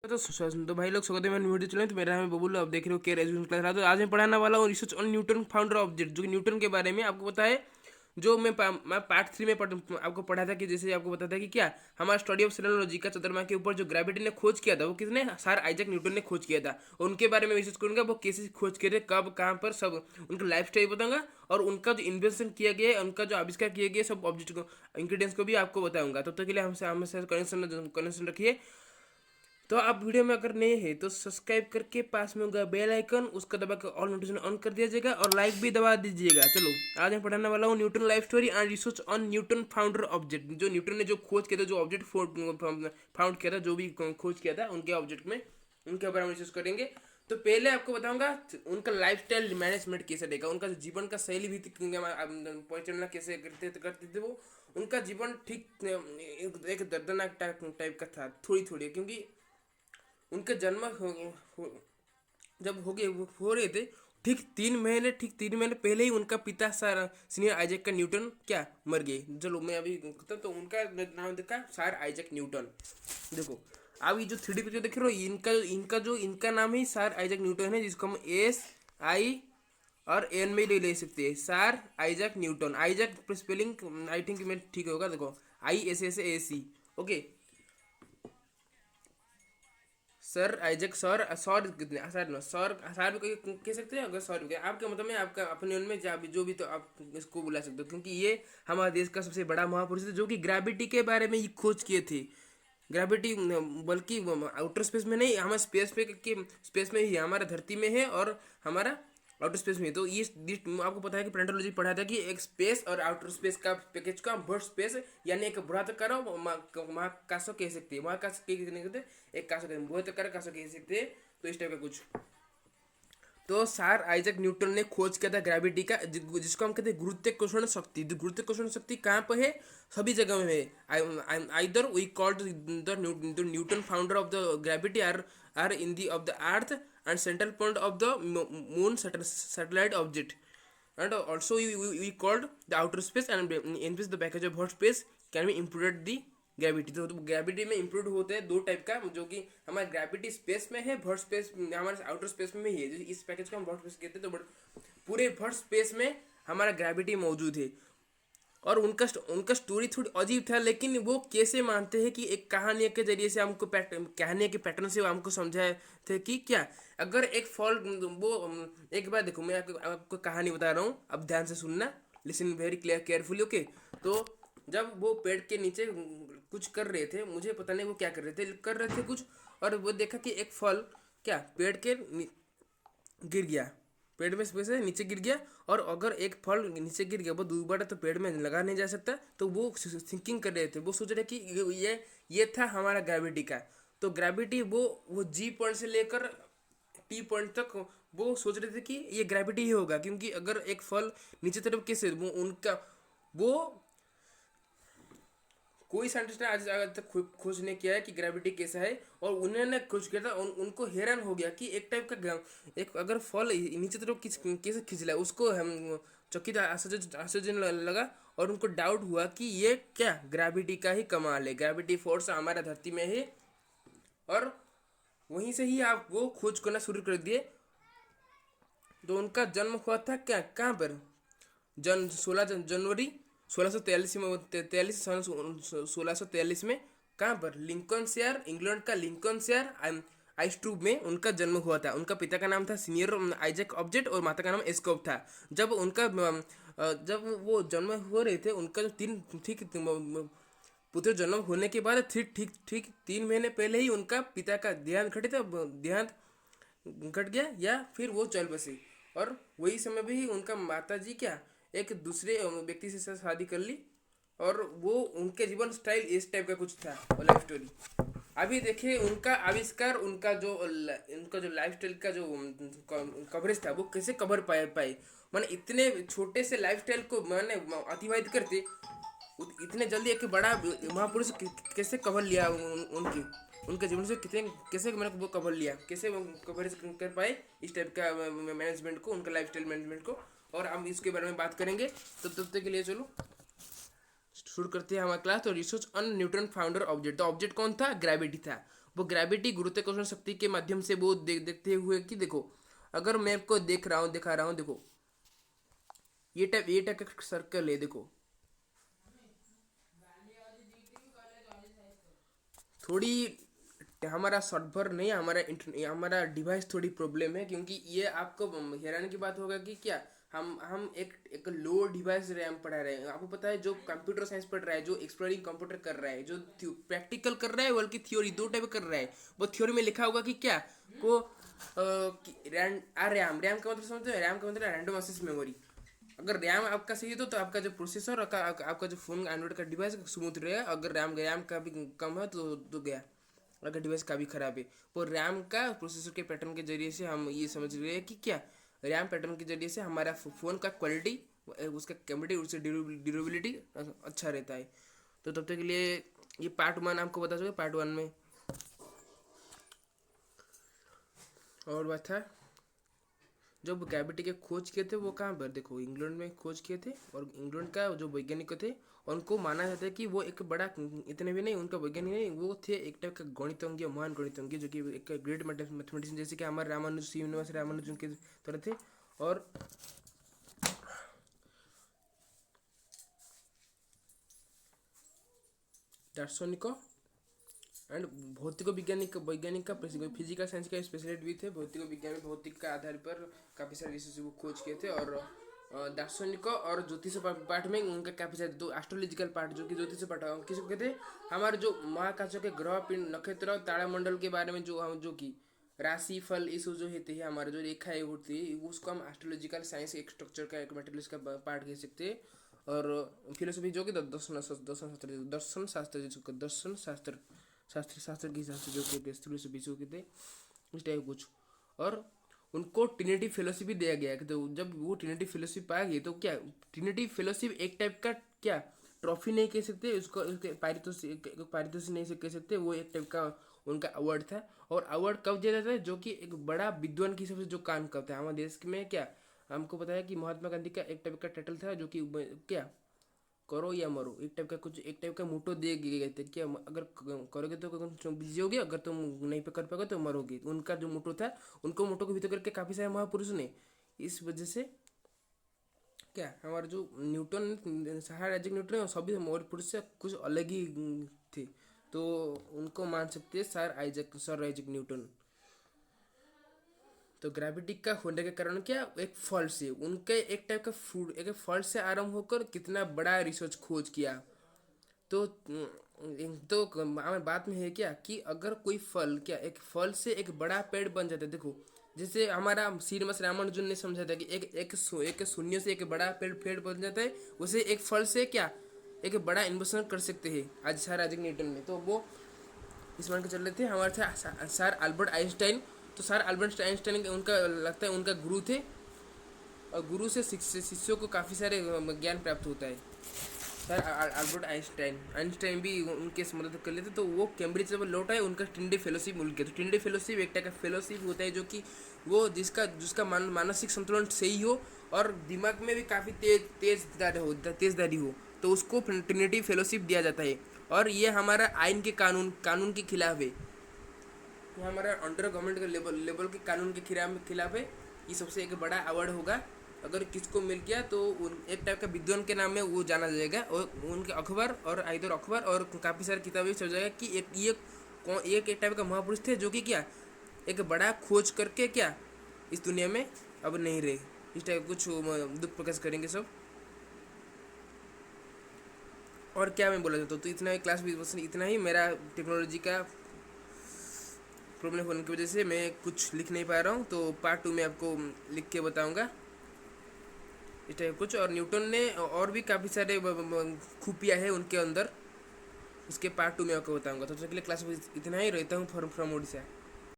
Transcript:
तो भाई लोग स्वागत है मेरे वीडियो चले। तो मेरा नाम है बबुल, आप देख रहे हो केयर एजुकेशन क्लास। तो आज मैं पढ़ाने वाला हूँ research on Newton founder object, जो कि न्यूटन के बारे में आपको पता है। जो मैं पार्ट 3 में आपको पढ़ा था कि जैसे आपको पता था कि क्या हमारा स्टडी ऑफ सेलेनोलॉजी का चंद्रमा के ऊपर जो ग्रेविटी ने खोज किया था वो किसने, सर आइजैक न्यूटन ने खोज किया था। उनके बारे में रिसर्च करूंगा, वो कैसे खोज किए थे, कब, कहाँ पर, सब उनका लाइफ स्टाइल बताऊंगा। और उनका जो इन्वेंशन किया गया है, उनका जो आविष्कार किया गया सब ऑब्जेक्ट को, इंग्रेडिएंट्स को भी आपको बताऊंगा। तब तक के लिए हमसे कनेक्शन रखिए। तो आप वीडियो में अगर नए हैं तो सब्सक्राइब करके पास में होगा बेल आइकन, उसका दबा कर ऑल नोटिफिकेशन ऑन कर दिया जाएगा और लाइक भी दबा दीजिएगा। चलो, आज मैं पढ़ाने वाला हूँ Newton life story and research on Newton founder object. जो न्यूटन ने जो खोज किया था, जो ऑब्जेक्ट फाउंड किया था, जो भी खोज किया था उनके ऑब्जेक्ट में, उनके बारे में रिसर्च करेंगे। तो पहले आपको बताऊंगा उनका लाइफ स्टाइल मैनेजमेंट कैसे रहेगा, उनका जो जीवन का शैली भी परिचालना कैसे करते थे वो। उनका जीवन ठीक एक दर्दनाक टाइप का था, थोड़ी थोड़ी, क्योंकि उनके जन्म जब हो रहे थे, ठीक 3 महीने पहले ही उनका पिता सर सीनियर आइजैक का न्यूटन क्या मर गए। चलो मैं अभी तो उनका नाम देखा सर आइजैक न्यूटन। देखो, आप ये जो 3D पिक्चर देख रहे हो, इनका नाम ही सर आइजैक न्यूटन है, जिसको हम SI और एन में ले सकते हैं। Sir Isaac Newton, Isaac spelling I think में ठीक होगा। देखो, ISSAC। Okay, sir Isaac, sir sir कितने सर नो सर सर भी कह सकते हैं। अगर सर भी आपके मतलब में, आपका अपने उनमें जो भी तो आप इसको बुला सकते हो, क्योंकि ये हमारे देश का सबसे बड़ा महापुरुष है, जो कि ग्रेविटी के बारे में ये खोज किए थे। ग्रेविटी, बल्कि आउटर स्पेस में नहीं, हमारे स्पेस में ही, हमारा धरती में है और हमारा आउटर स्पेस में। तो ये आपको पता है कि प्लेनेटोलॉजी पढ़ा था कि एक स्पेस और आउटर स्पेस का पैकेज का बर्ड स्पेस, यानी एक बृहत्कार महाकाश कह सकते हैं। महाकाश कह सकते हैं, एक काश बृहत्कार काश कह सकते हैं। तो इस टाइप का कुछ। तो सर आइजैक न्यूटन ने खोज किया था ग्रेविटी का, जिसको हम कहते हैं गुरुत्वाकर्षण शक्ति। तो गुरुत्वाकर्षण शक्ति कहाँ पर है? सभी जगह में है। Either we called the Newton founder of the gravity or in the of the earth and central point of the moon satellite object, and also we called the outer space, and in which the package of hot space can be improved the gravity. तो gravity में improve होते हैं दो type का, जो कि हमारा gravity space में है, भर्ट स्पेस हमारे आउटर स्पेस में ही है। इस पैकेज को हम भर्ट स्पेस कहते हैं। तो पूरे भर्ट स्पेस में हमारा ग्रेविटी मौजूद है। और उनका स्टोरी थोड़ी अजीब था, लेकिन वो कैसे मानते हैं कि एक कहानी के जरिए से हमको कहानी के पैटर्न से वो हमको समझाए थे कि क्या अगर एक फॉल, वो एक बार देखो, मैं आपको कहानी बता रहा हूँ, अब ध्यान से सुनना, लिसन वेरी केयरफुली। ओके, तो जब वो पेड़ के नीचे कुछ कर रहे थे, मुझे पता नहीं वो क्या कर रहे थे कुछ, और वो देखा कि एक फल क्या पेड़ के गिर गया, पेड़ में से नीचे गिर गया। और अगर एक फल नीचे गिर गया, वो दोबारा तो पेड़ में लगा नहीं जा सकता। तो वो थिंकिंग कर रहे थे, वो सोच रहे कि ये था हमारा ग्रेविटी का। तो ग्रेविटी वो G पॉइंट से लेकर T पॉइंट तक वो सोच रहे थे कि ये ग्रेविटी ही होगा, क्योंकि अगर एक फल नीचे तरफ कैसे वो कोई साइंटिस्ट ने आज तक खोज नहीं किया है कि ग्रेविटी कैसा है। और उन्होंने खोज किया था, उनको हैरान हो गया कि एक टाइप का एक अगर फॉल नीचे तरफ कैसे खींच रहा है, उसको हम चकित आश्चर्य लगा। और उनको डाउट हुआ कि ये क्या ग्रेविटी का ही कमाल है, ग्रेविटी फोर्स हमारा धरती में है। और वहीं से ही आप वो खोज करना शुरू कर दिए। तो उनका जन्म हुआ था क्या, कहाँ पर, 16 जनवरी 1643 में, 1643 में। कहाँ पर? लिंकनशायर, इंग्लैंड का लिंकनशायर आइस्ट्रूब में उनका जन्म हुआ था। उनका पिता का नाम था सीनियर आइजैक ऑब्जेक्ट और माता का नाम एस्कोप था। जब वो जन्म हो रहे थे, उनका जो ठीक पुत्र जन्म होने के बाद ठीक 3 महीने पहले ही उनका पिता का देहांत घट गया, या फिर वो चल बसे। और वही समय भी ही उनका माता जी क्या एक दूसरे व्यक्ति से शादी कर ली। और वो उनके जीवन स्टाइल इस टाइप का कुछ था, और लाइफ स्टोरी। अभी देखिए उनका आविष्कार, उनका जो लाइफ स्टाइल का जो कवरेज था, वो कैसे कवर पाए। मैंने इतने छोटे से लाइफ स्टाइल को मैंने अतिवाहित करते, इतने जल्दी एक बड़ा महापुरुष कैसे कवर लिया, उनके जीवन से कितने कैसे मैंने वो कवर लिया, कैसे वो कवरेज कर पाए इस टाइप का मैनेजमेंट को, उनका लाइफस्टाइल मैनेजमेंट को। और हम इसके बारे में बात करेंगे। तो तब तक के लिए चलो शुरू करते हैं हमारा क्लास। तो research on Newton founder object. तो ऑब्जेक्ट कौन था? ग्रेविटी था। वो ग्रेविटी गुरुत्वाकर्षण शक्ति के माध्यम से वो देखते हुए कि देखो, अगर मैं आपको दिखा रहा हूँ, देखो ये टाइप का सर्कल है, देखो थोड़ी हमारा सर्वर नहीं, हमारा डिवाइस थोड़ी प्रॉब्लम है, क्योंकि ये आपको हैरानी की बात होगा कि क्या हम एक लो डिवाइस रैम पढ़ा रहे हैं। आपको पता है जो कंप्यूटर साइंस पढ़ रहा है, जो एक्सप्लोरिंग कंप्यूटर कर रहा है, जो प्रैक्टिकल कर रहा है बल्कि थ्योरी, दो टाइप कर रहा है। वो थ्योरी में लिखा होगा कि क्या को रैम रैम का मतलब समझते हो, रैम का मतलब रैंडम एक्सेस मेमोरी। अगर रैम आपका सही है तो आपका जो प्रोसेसर, आपका जो फोन एंड्रॉइड का डिवाइस स्मूथ रहेगा। अगर रैम रैम का भी कम है तो गया, अगर डिवाइस का भी खराब है। वो रैम का प्रोसेसर के पैटर्न के जरिए से हम ये समझ रहे हैं कि क्या रैम पैटर्न के जरिए से हमारा फ़ोन का क्वालिटी, उसका कैपेसिटी, उसकी ड्यूरेबिलिटी अच्छा रहता है। तो तब तक के लिए ये पार्ट 1 आपको बता चुके। पार्ट 1 में और बात था, जब ग्रेविटी के खोज किए थे वो कहाँ पर, देखो इंग्लैंड में खोज किए थे। और इंग्लैंड का जो वैज्ञानिक थे उनको माना जाता है कि वो एक बड़ा, इतने भी नहीं उनका वैज्ञानिक नहीं, वो थे एक टाइप का गणितज्ञ, महान गणितज्ञ, जो कि एक ग्रेट मैथमेटिशियन, जैसे कि हमारे रामानुज, श्रीनिवास रामानुजन के तरह थे। और दार्शनिक एंड भौतिक वैज्ञानिक का फिजिकल साइंस का स्पेशलिस्ट भी थे। भौतिक विज्ञान, भौतिक का आधार पर काफ़ी सारे रिसर्च वो खोज किए थे। और दार्शनिक और ज्योतिष पाठ में उनका काफ़ी सारे, दो एस्ट्रोलॉजिकल पार्ट जो कि ज्योतिष पाठ किसको कहते हैं, हमारे जो महाकाश के ग्रह, पिंड, नक्षत्र, तारामंडल के बारे में जो कि राशि फल इस जो होते हैं, हमारे जो रेखाएं होती है, उसको हम एस्ट्रोलॉजिकल साइंस, एक स्ट्रक्चर का, एक मेटेरियल्स का पार्ट कह सकते हैं। और फिलोसफी जो कि दर्शन शास्त्र के हिसाब से जो कहते हैं, फिलोसफी जो कहते हैं, इस टाइप कुछ। और उनको ट्रिनिटी फेलोशिप भी दिया गया है। तो जब वो ट्रिनिटी फेलोशिप आ गई तो क्या, ट्रिनिटी फेलोशिप एक टाइप का क्या ट्रॉफी नहीं कह सकते उसको, पारितोषिक नहीं कह सकते, वो एक टाइप का उनका अवार्ड था। और अवार्ड कब दिया जाता है, जो कि एक बड़ा विद्वान की हिसाब से जो काम करता है हमारे देश में। क्या हमको पता है कि महात्मा गांधी का एक टाइप का टाइटल था, जो कि क्या करो या मरो, एक टाइप का मोटो दिए गए थे। क्या अगर करोगे तो तुम जियोगे, अगर तुम नहीं पे कर पाओगे तो मरोगे। उनका जो मोटो था, उनको मोटो को भीतर करके काफ़ी सारे महापुरुष ने, इस वजह से क्या हमारा जो न्यूटन, सर आइजैक न्यूटन और सभी महापुरुष से कुछ अलग ही थे। तो उनको मान सकते हैं सर आइजैक न्यूटन। तो ग्रेविटी का होने के कारण क्या, एक फल से उनके एक टाइप का फूड, एक फल से आरंभ होकर कितना बड़ा रिसर्च खोज किया। तो हमारे बात में है क्या कि अगर कोई फल, क्या एक फल से एक बड़ा पेड़ बन जाता है। देखो जैसे हमारा श्रीनिवास रामानुजन ने समझा था कि एक शून्य से एक बड़ा पेड़ बन जाता है, उसे एक फल से क्या एक बड़ा इन्वेंशन कर सकते हैं आज सर आइजैक न्यूटन ने। तो वो इस मान के चल रहे थे। हमारे थे सर अल्बर्ट आइंस्टाइन। तो सर अल्बर्ट आइंस्टाइन उनका लगता है उनका गुरु थे, और गुरु से शिष्यों को काफ़ी सारे ज्ञान प्राप्त होता है। सर अल्बर्ट आइंस्टाइन भी उनके मदद कर लेते। तो वो कैम्ब्रिज जब लौट आए, उनका ट्रिनिटी फेलोशिप मिल गया। तो ट्रिनिटी फेलोशिप एक टाइप का फेलोशिप होता है, जो कि वो जिसका मानसिक संतुलन सही हो और दिमाग में भी काफ़ी तेजदारी हो, तो उसको ट्रिनिटी फेलोशिप दिया जाता है। और ये हमारा आइन के कानून के खिलाफ है। ये हमारा अंडर गवर्नमेंट के लेवल के कानून के खिलाफ है। ये सबसे एक बड़ा अवार्ड होगा। अगर किसको मिल गया तो एक टाइप का विद्वान के नाम में वो जाना जाएगा, और उनके अखबार और इधर अखबार और काफ़ी सारी किताबें चल जाएगा कि एक टाइप का महापुरुष थे, जो कि क्या एक बड़ा खोज करके क्या इस दुनिया में अब नहीं रहे। इस टाइप कुछ दुख प्रकाश करेंगे सब। और क्या मैं बोला चाहता हूँ, तो इतना ही क्लास भी बस इतना ही। मेरा टेक्नोलॉजी का प्रॉब्लम होने की वजह से मैं कुछ लिख नहीं पा रहा हूँ, तो पार्ट 2 में आपको लिख के बताऊँगा इस टाइप कुछ। और न्यूटन ने और भी काफ़ी सारे खूबियाँ है उनके अंदर, इसके पार्ट 2 में आपको बताऊँगा। तो सबसे पहले क्लास में इतना ही। रहता हूँ फ्रॉम उड़ीसा।